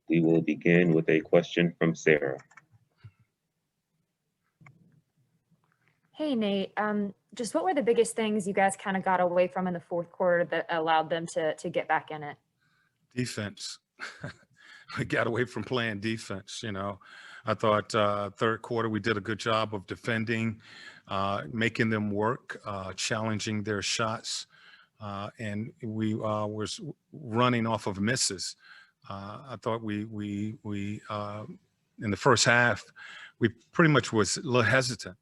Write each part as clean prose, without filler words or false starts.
We will begin with a question from Sarah. Hey, Nate. Just what were the biggest things you guys kind of got away from in the fourth quarter that allowed them to get back in it? Defense. We got away from playing defense. I thought third quarter we did a good job of defending, making them work, challenging their shots, and we was running off of misses. I thought we in the first half we pretty much was a little hesitant.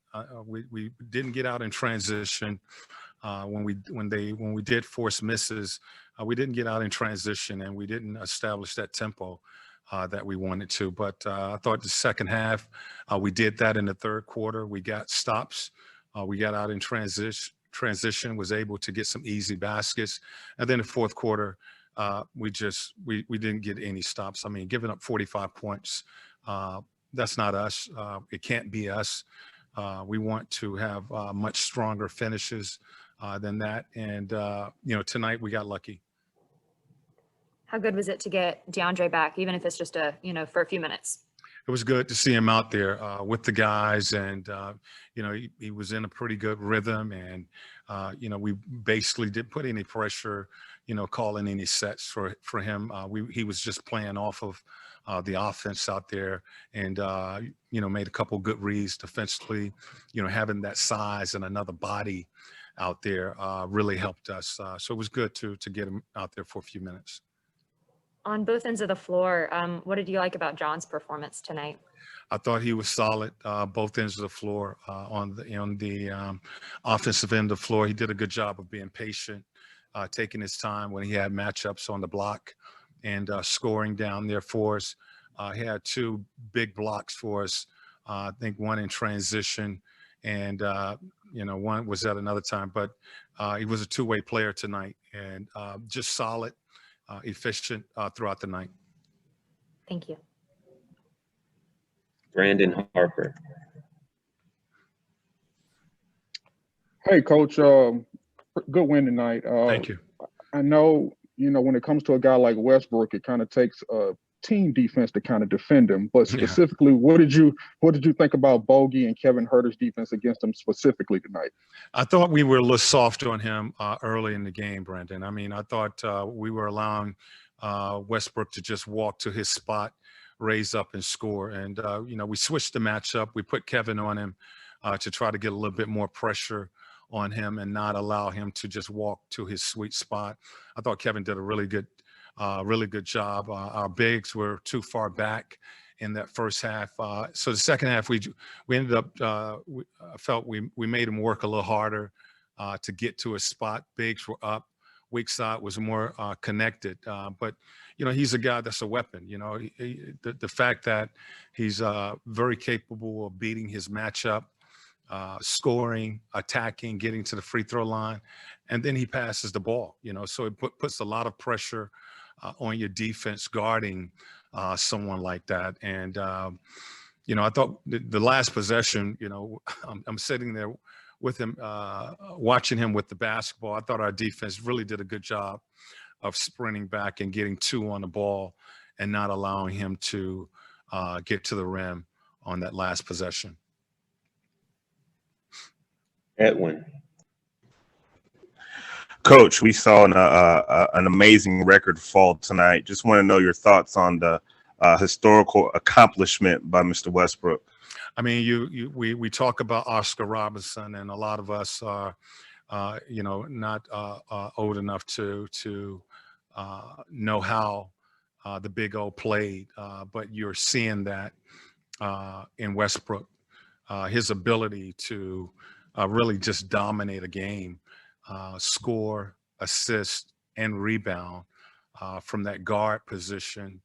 We didn't get out in transition when we did force misses. We didn't get out in transition, and we didn't establish that tempo that we wanted to. But I thought the second half, we did that in the third quarter. We got stops. We got out in transition, was able to get some easy baskets. And then the fourth quarter, we didn't get any stops. I mean, giving up 45 points, that's not us. It can't be us. We want to have much stronger finishes than that. And, tonight we got lucky. How good was it to get DeAndre back, even if it's just for a few minutes? It was good to see him out there with the guys, and he was in a pretty good rhythm, and we basically didn't put any pressure, calling any sets for him. He was just playing off of the offense out there, and made a couple good reads defensively. Having that size and another body out there really helped us. So it was good to get him out there for a few minutes. On both ends of the floor, what did you like about John's performance tonight? I thought he was solid, both ends of the floor. On the offensive end of the floor, he did a good job of being patient, taking his time when he had matchups on the block, and scoring down there for us. He had two big blocks for us. I think one in transition, and one was at another time. But he was a two-way player tonight, and just solid. Efficient throughout the night. Thank you. Brandon Harper. Hey, Coach. Good win tonight. Thank you. I know, when it comes to a guy like Westbrook, it kind of takes a team defense to kind of defend him. But specifically, what did you think about Bogey and Kevin Huerter's defense against him specifically tonight? I thought we were a little soft on him early in the game, Brandon. I mean, I thought we were allowing Westbrook to just walk to his spot, raise up and score. And, we switched the matchup. We put Kevin on him to try to get a little bit more pressure on him and not allow him to just walk to his sweet spot. I thought Kevin did a really good job. Our bigs were too far back in that first half. So the second half, we ended up, I felt we made him work a little harder to get to his spot. Bigs were up. Weak side was more connected. But, he's a guy that's a weapon. The fact that he's very capable of beating his matchup, scoring, attacking, getting to the free throw line, and then he passes the ball, so it puts a lot of pressure on your defense guarding someone like that. And, I thought the last possession, I'm sitting there with him, watching him with the basketball. I thought our defense really did a good job of sprinting back and getting two on the ball and not allowing him to get to the rim on that last possession. Edwin. Coach, we saw an amazing record fall tonight. Just want to know your thoughts on the historical accomplishment by Mr. Westbrook. I mean, we talk about Oscar Robertson, and a lot of us are, not old enough to know how the Big O played, but you're seeing that in Westbrook, his ability to really just dominate a game. Score, assist, and rebound from that guard position.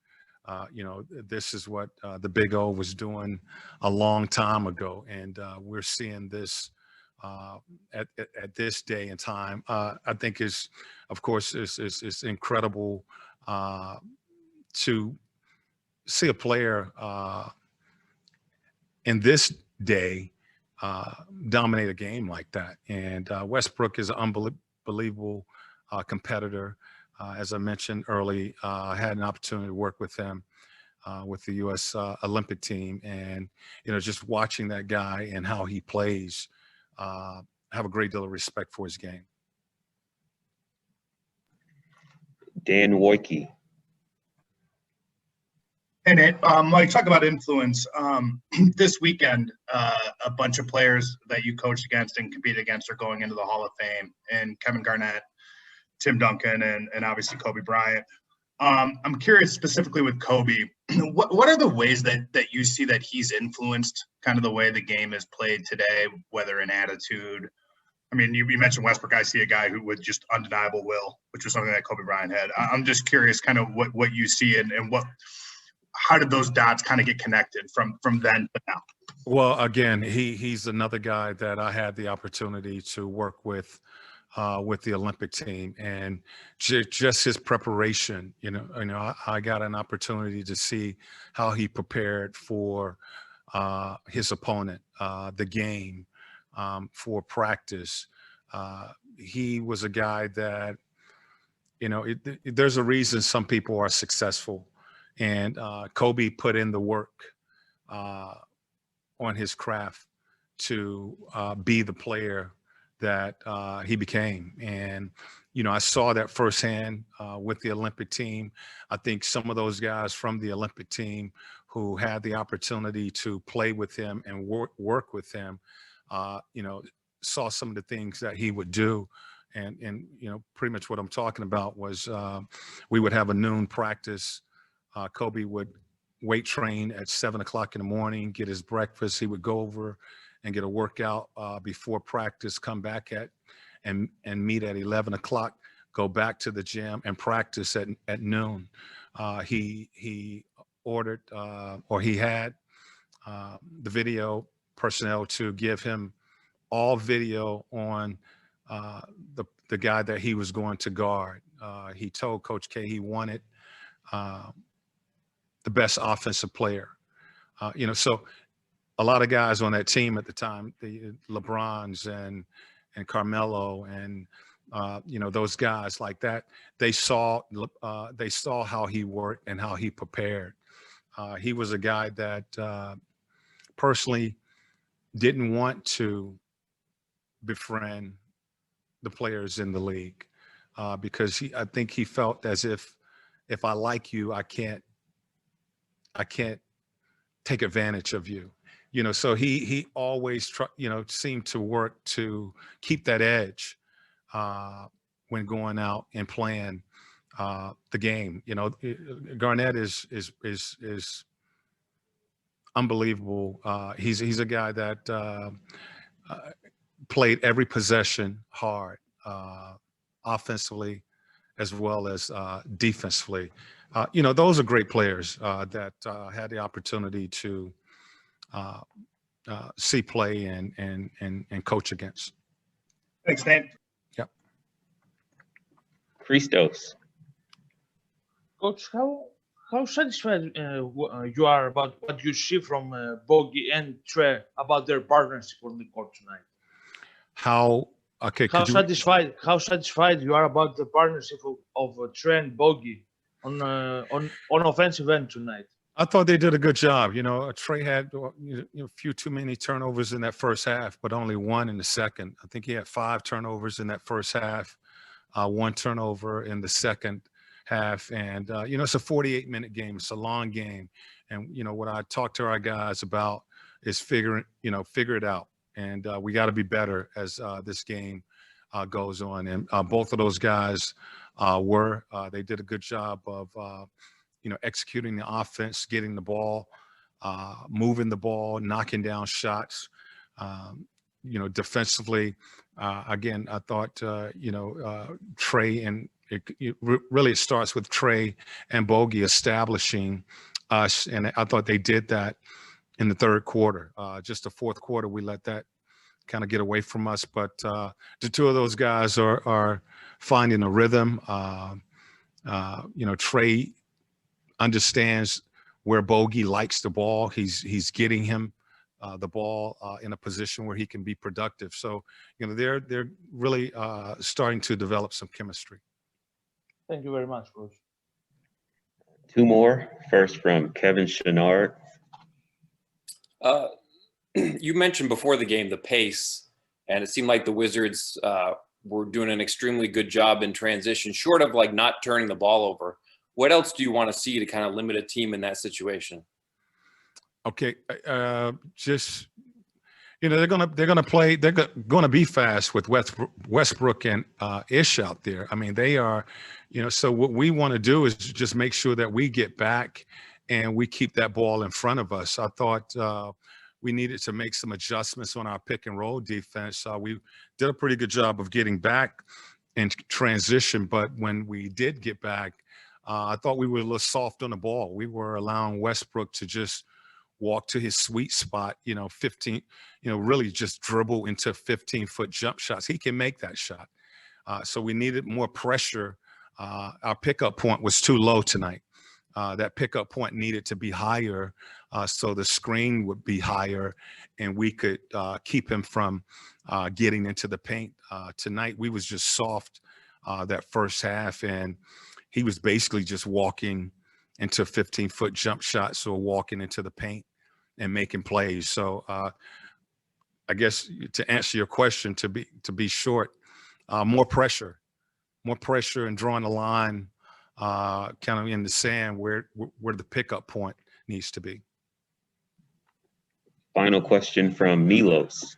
This is what the Big O was doing a long time ago, and we're seeing this at this day and time. I think is incredible to see a player in this day dominate a game like that. And Westbrook is an unbelievable competitor. As I mentioned early, I had an opportunity to work with him with the U.S. Olympic team, and just watching that guy and how he plays, have a great deal of respect for his game. Dan Woike. Hey, Nate. Like, talk about influence. This weekend, a bunch of players that you coached against and competed against are going into the Hall of Fame, and Kevin Garnett, Tim Duncan, and obviously Kobe Bryant. I'm curious specifically with Kobe, what are the ways that you see that he's influenced kind of the way the game is played today, whether in attitude? I mean, you mentioned Westbrook. I see a guy who with just undeniable will, which was something that Kobe Bryant had. I'm just curious kind of what you see and how did those dots kind of get connected from then to now? Well, again, he's another guy that I had the opportunity to work with the Olympic team, and just his preparation. I got an opportunity to see how he prepared for his opponent, the game, for practice. He was a guy that, there's a reason some people are successful, and Kobe put in the work on his craft to be the player that he became. And, I saw that firsthand with the Olympic team. I think some of those guys from the Olympic team who had the opportunity to play with him and work with him, saw some of the things that he would do. And pretty much what I'm talking about was we would have a noon practice. Kobe would weight train at 7 o'clock in the morning, get his breakfast. He would go over and get a workout before practice, come back and meet at 11 o'clock, go back to the gym and practice at noon. He ordered or he had the video personnel to give him all video on the guy that he was going to guard. He told Coach K he wanted the best offensive player. So a lot of guys on that team at the time, the LeBrons and Carmelo and those guys like that, they saw how he worked and how he prepared. He was a guy that personally didn't want to befriend the players in the league because I think he felt as if I like you, I can't take advantage of you. So he always seemed to work to keep that edge when going out and playing the game. Garnett is unbelievable. He's a guy that played every possession hard, offensively as well as defensively. Those are great players that had the opportunity to see play and coach against. Thanks, Nate. Yep. Christos. Coach, how satisfied you are about what you see from Bogi and Trey about their partnership on the court tonight? How satisfied you are about the partnership of Trey and Bogi on offensive end tonight? I thought they did a good job. Trey had a few too many turnovers in that first half, but only one in the second. I think he had 5 turnovers in that first half, 1 turnover in the second half. And, it's a 48-minute game. It's a long game. And, what I talk to our guys about is figure it out. And we got to be better as this game goes on. And both of those guys they did a good job of, executing the offense, getting the ball, moving the ball, knocking down shots. Defensively, again, I thought, Trey and it starts with Trey and Bogi establishing us. And I thought they did that in the third quarter. Just the fourth quarter, we let that kind of get away from us. But the two of those guys are finding a rhythm. Trey understands where Bogi likes the ball. He's getting him the ball in a position where he can be productive. So, they're really starting to develop some chemistry. Thank you very much, Coach. Two more. First from Kevin Chenard. You mentioned before the game the pace, and it seemed like the Wizards were doing an extremely good job in transition, short of like not turning the ball over. What else do you want to see to kind of limit a team in that situation? Okay, just they're gonna be fast with Westbrook and Ish out there. I mean, they are, So what we want to do is just make sure that we get back and we keep that ball in front of us. I thought we needed to make some adjustments on our pick and roll defense. We did a pretty good job of getting back in transition, but when we did get back, I thought we were a little soft on the ball. We were allowing Westbrook to just walk to his sweet spot, 15, really just dribble into 15-foot jump shots. He can make that shot. So we needed more pressure. Our pickup point was too low tonight. That pickup point needed to be higher so the screen would be higher and we could keep him from getting into the paint. Tonight, we was just soft that first half, and he was basically just walking into 15-foot jump shots or walking into the paint and making plays. So I guess to answer your question, to be short, more pressure and drawing the line kind of in the sand where the pickup point needs to be. Final question from Milos.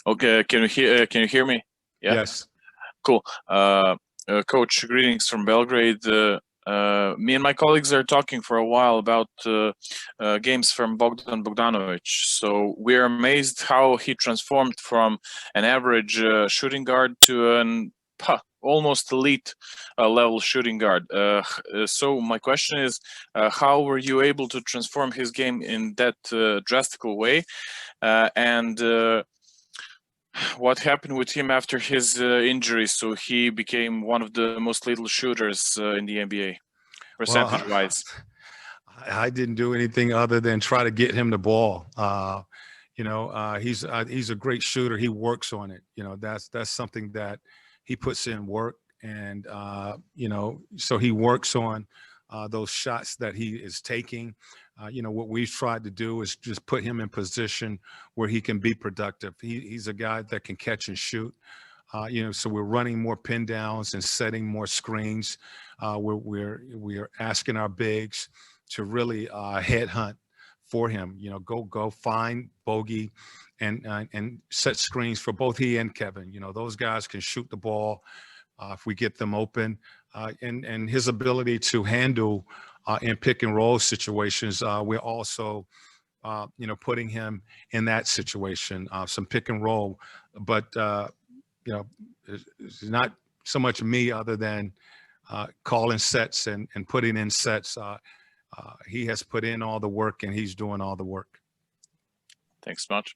Okay, can you hear me? Yeah. Yes. Cool. Coach, greetings from Belgrade. Me and my colleagues are talking for a while about games from Bogdan Bogdanovic. So we're amazed how he transformed from an average shooting guard to an almost elite level shooting guard. So my question is, how were you able to transform his game in that drastic way? And what happened with him after his injury? So he became one of the most lethal shooters in the NBA, percentage-wise. I didn't do anything other than try to get him the ball. He's a great shooter. He works on it. That's something that he puts in work, and so he works on those shots that he is taking. What we've tried to do is just put him in position where he can be productive. He's a guy that can catch and shoot. So we're running more pin downs and setting more screens. We're asking our bigs to really headhunt for him. Go find Bogey and set screens for both he and Kevin. Those guys can shoot the ball if we get them open, and his ability to handle in pick and roll situations. We're also putting him in that situation, some pick and roll, but it's not so much me other than calling sets and putting in sets. He has put in all the work and he's doing all the work. Thanks so much.